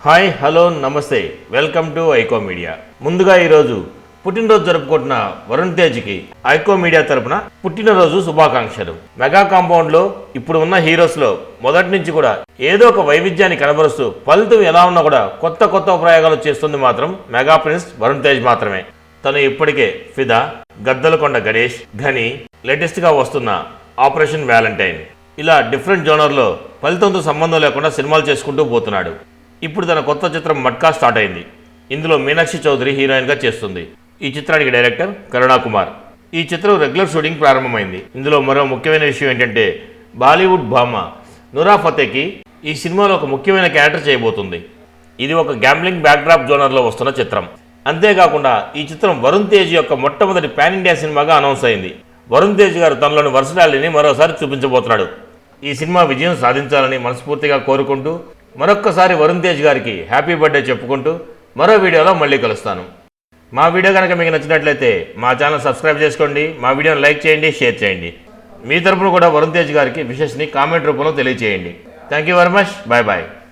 Hi hello నమస్తే welcome to iQOO media. ముందుగా ఈరోజు పుట్టినరోజు జరుపుకుంటున్న వరుణ్ తేజ్కి ఐకో మీడియా తరపున పుట్టినరోజు శుభాకాంక్షలు. మెగా కాంపౌండ్లో ఇప్పుడు ఉన్న హీరోస్లో మొదటి నుంచి కూడా ఏదో ఒక వైవిధ్యాన్ని కనబరుస్తూ ఫలితం ఎలా ఉన్నా కూడా కొత్త కొత్త ప్రయోగాలు చేస్తుంది మాత్రం మెగా ప్రిన్స్ వరుణ్ తేజ్ మాత్రమే. తను ఇప్పటికే ఫిదా, గద్దలకొండ గణేష్, ఘని, లేటెస్ట్గా వస్తున్న ఆపరేషన్ వ్యాలంటైన్ ఇలా డిఫరెంట్ జోనర్లో ఫలితంతో సంబంధం లేకుండా సినిమాలు చేసుకుంటూ పోతున్నాడు. ఇప్పుడు తన కొత్త చిత్రం మట్కా స్టార్ట్ అయింది. ఇందులో మీనాక్షి చౌదరి హీరోయిన్గా చేస్తుంది. ఈ చిత్రానికి డైరెక్టర్ కరుణాకుమార్. ఈ చిత్రం రెగ్యులర్ షూటింగ్ ప్రారంభమైంది. ఇందులో మరో ముఖ్యమైన విషయం ఏంటంటే బాలీవుడ్ భామ నురా ఫతేకి ఈ సినిమాలో ఒక ముఖ్యమైన క్యారెక్టర్ చేయబోతుంది. ఇది ఒక గ్యాంబ్లింగ్ బ్యాక్డ్రాప్ జోనర్లో వస్తున్న చిత్రం. అంతేకాకుండా ఈ చిత్రం వరుణ్ తేజ్ యొక్క మొట్టమొదటి పాన్ ఇండియా సినిమాగా అనౌన్స్ అయింది. వరుణ్ తేజ్ గారు తనలోని వర్సటాలిటీని మరోసారి చూపించబోతున్నాడు. ఈ సినిమా విజయం సాధించాలని మనస్ఫూర్తిగా కోరుకుంటూ మరొక్కసారి వరుణ్ తేజ్ గారికి హ్యాపీ బర్త్డే చెప్పుకుంటూ మరో వీడియోలో మళ్ళీ కలుస్తాను. మా వీడియో కనుక మీకు నచ్చినట్లయితే మా ఛానల్ సబ్స్క్రైబ్ చేసుకోండి, మా వీడియోని లైక్ చేయండి, షేర్ చేయండి. మీ తరపున కూడా వరుణ్ తేజ్ గారికి విషెస్ని కామెంట్ రూపంలో తెలియజేయండి. Thank you very much. Bye bye.